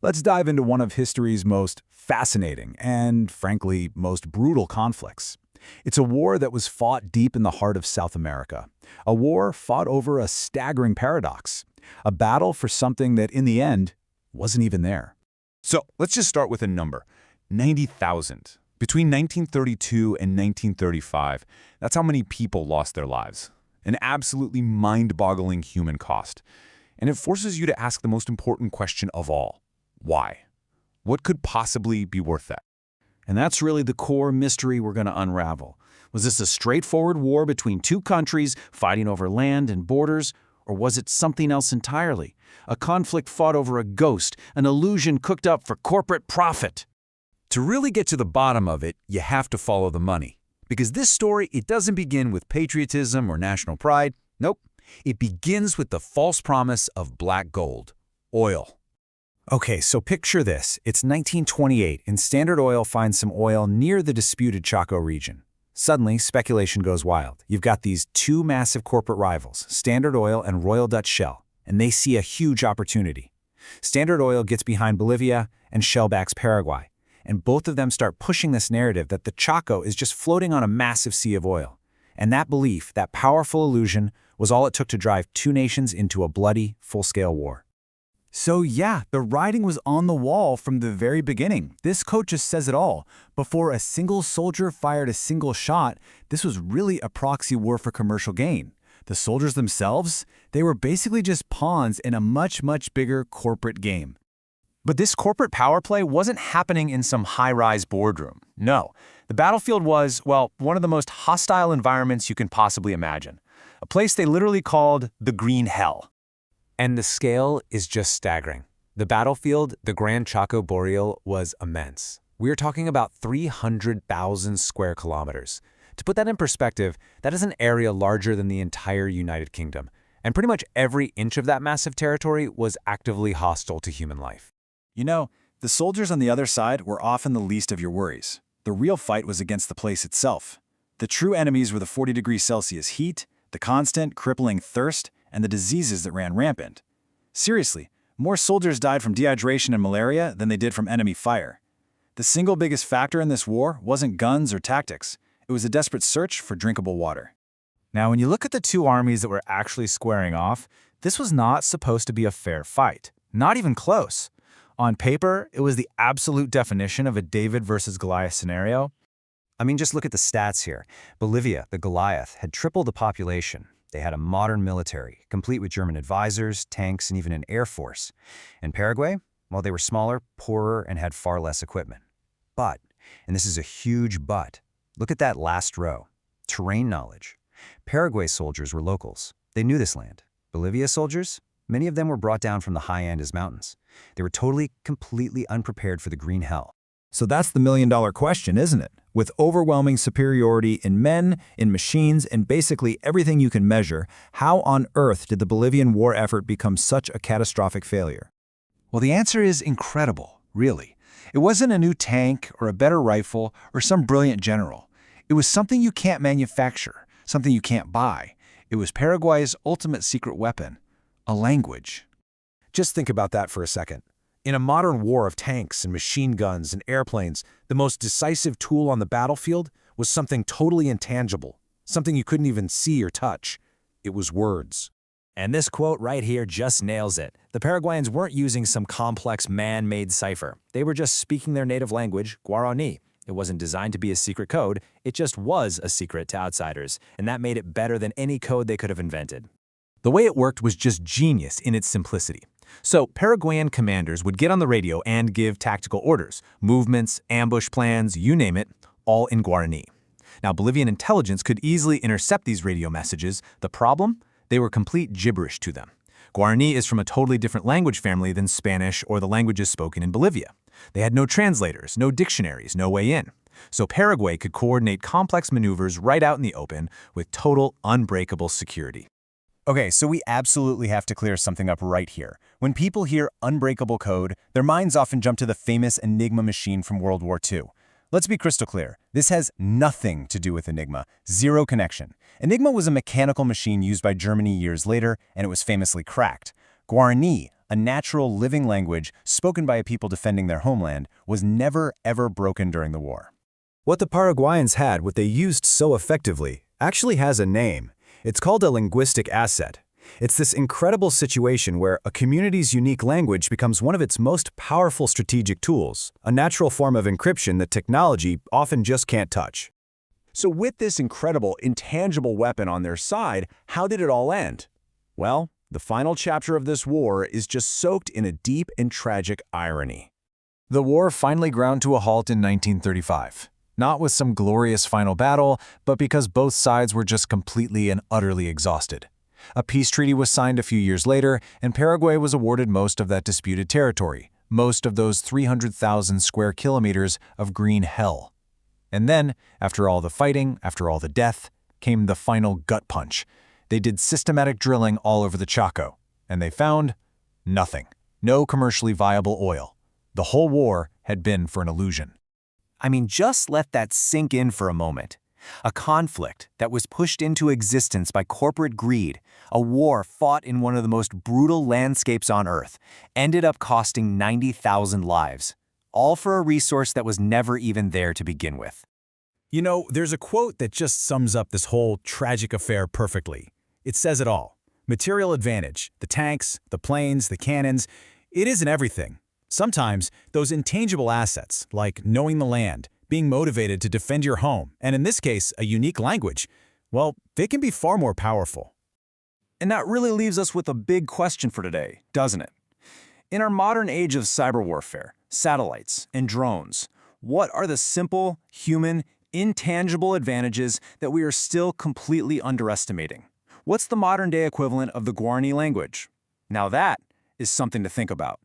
Let's dive into one of history's most fascinating and, frankly, most brutal conflicts. It's a war that was fought deep in the heart of South America. A war fought over a staggering paradox. A battle for something that, in the end, wasn't even there. So let's just start with a number, 90,000. Between 1932 and 1935, that's how many people lost their lives. An absolutely mind-boggling human cost. And it forces you to ask the most important question of all. Why? What could possibly be worth that? And that's really the core mystery we're going to unravel. Was this a straightforward war between two countries fighting over land and borders, or was it something else entirely? A conflict fought over a ghost, an illusion cooked up for corporate profit? To really get to the bottom of it, you have to follow the money. Because this story, it doesn't begin with patriotism or national pride. Nope. It begins with the false promise of black gold, oil. Okay, so picture this. It's 1928, and Standard Oil finds some oil near the disputed Chaco region. Suddenly, speculation goes wild. You've got these two massive corporate rivals, Standard Oil and Royal Dutch Shell, and they see a huge opportunity. Standard Oil gets behind Bolivia, and Shell backs Paraguay. And both of them start pushing this narrative that the Chaco is just floating on a massive sea of oil. And that belief, that powerful illusion, was all it took to drive two nations into a bloody, full-scale war. So yeah, the writing was on the wall from the very beginning. This quote just says it all. Before a single soldier fired a single shot, this was really a proxy war for commercial gain. The soldiers themselves, they were basically just pawns in a much, much bigger corporate game. But this corporate power play wasn't happening in some high-rise boardroom. No, the battlefield was, well, one of the most hostile environments you can possibly imagine. A place they literally called the Green Hell. And the scale is just staggering. The battlefield, the Gran Chaco boreal, was immense. We're talking about 300,000 square kilometers. To put that in perspective, that is an area larger than the entire United Kingdom. And pretty much every inch of that massive territory was actively hostile to human life. You know, the soldiers on the other side were often the least of your worries. The real fight was against the place itself. The true enemies were the 40 degrees Celsius heat, the constant, crippling thirst, and the diseases that ran rampant. Seriously, more soldiers died from dehydration and malaria than they did from enemy fire. The single biggest factor in this war wasn't guns or tactics. It was a desperate search for drinkable water. Now, when you look at the two armies that were actually squaring off, this was not supposed to be a fair fight. Not even close. On paper, it was the absolute definition of a David versus Goliath scenario. I mean, just look at the stats here. Bolivia, the Goliath, had tripled the population. They had a modern military, complete with German advisors, tanks, and even an air force. And Paraguay, well, they were smaller, poorer, and had far less equipment. But, and this is a huge but, look at that last row. Terrain knowledge. Paraguay soldiers were locals. They knew this land. Bolivia soldiers, many of them were brought down from the high Andes Mountains. They were totally, completely unprepared for the Green Hell. So that's the million-dollar question, isn't it? With overwhelming superiority in men, in machines, and basically everything you can measure, how on earth did the Bolivian war effort become such a catastrophic failure? Well, the answer is incredible, really. It wasn't a new tank or a better rifle or some brilliant general. It was something you can't manufacture, something you can't buy. It was Paraguay's ultimate secret weapon, a language. Just think about that for a second. In a modern war of tanks and machine guns and airplanes, the most decisive tool on the battlefield was something totally intangible, something you couldn't even see or touch. It was words. And this quote right here just nails it. The Paraguayans weren't using some complex man-made cipher. They were just speaking their native language, Guarani. It wasn't designed to be a secret code, it just was a secret to outsiders, and that made it better than any code they could have invented. The way it worked was just genius in its simplicity. So Paraguayan commanders would get on the radio and give tactical orders, movements, ambush plans, you name it, all in Guarani. Now, Bolivian intelligence could easily intercept these radio messages. The problem? They were complete gibberish to them. Guarani is from a totally different language family than Spanish or the languages spoken in Bolivia. They had no translators, no dictionaries, no way in. So Paraguay could coordinate complex maneuvers right out in the open with total unbreakable security. Okay, so we absolutely have to clear something up right here. When people hear unbreakable code, their minds often jump to the famous Enigma machine from World War II. Let's be crystal clear. This has nothing to do with Enigma. Zero connection. Enigma was a mechanical machine used by Germany years later, and it was famously cracked. Guarani, a natural living language spoken by a people defending their homeland, was never ever broken during the war. What the Paraguayans had, what they used so effectively, actually has a name. It's called a linguistic asset. It's this incredible situation where a community's unique language becomes one of its most powerful strategic tools, a natural form of encryption that technology often just can't touch. So with this incredible, intangible weapon on their side, how did it all end? Well, the final chapter of this war is just soaked in a deep and tragic irony. The war finally ground to a halt in 1935. Not with some glorious final battle, but because both sides were just completely and utterly exhausted. A peace treaty was signed a few years later, and Paraguay was awarded most of that disputed territory, most of those 300,000 square kilometers of green hell. And then, after all the fighting, after all the death, came the final gut punch. They did systematic drilling all over the Chaco, and they found nothing. No commercially viable oil. The whole war had been for an illusion. I mean, just let that sink in for a moment. A conflict that was pushed into existence by corporate greed, a war fought in one of the most brutal landscapes on Earth, ended up costing 90,000 lives, all for a resource that was never even there to begin with. You know, there's a quote that just sums up this whole tragic affair perfectly. It says it all. Material advantage, the tanks, the planes, the cannons, it isn't everything. Sometimes those intangible assets, like knowing the land, being motivated to defend your home, and in this case, a unique language, well, they can be far more powerful. And that really leaves us with a big question for today, doesn't it? In our modern age of cyber warfare, satellites, and drones, what are the simple, human, intangible advantages that we are still completely underestimating? What's the modern-day equivalent of the Guarani language? Now that is something to think about.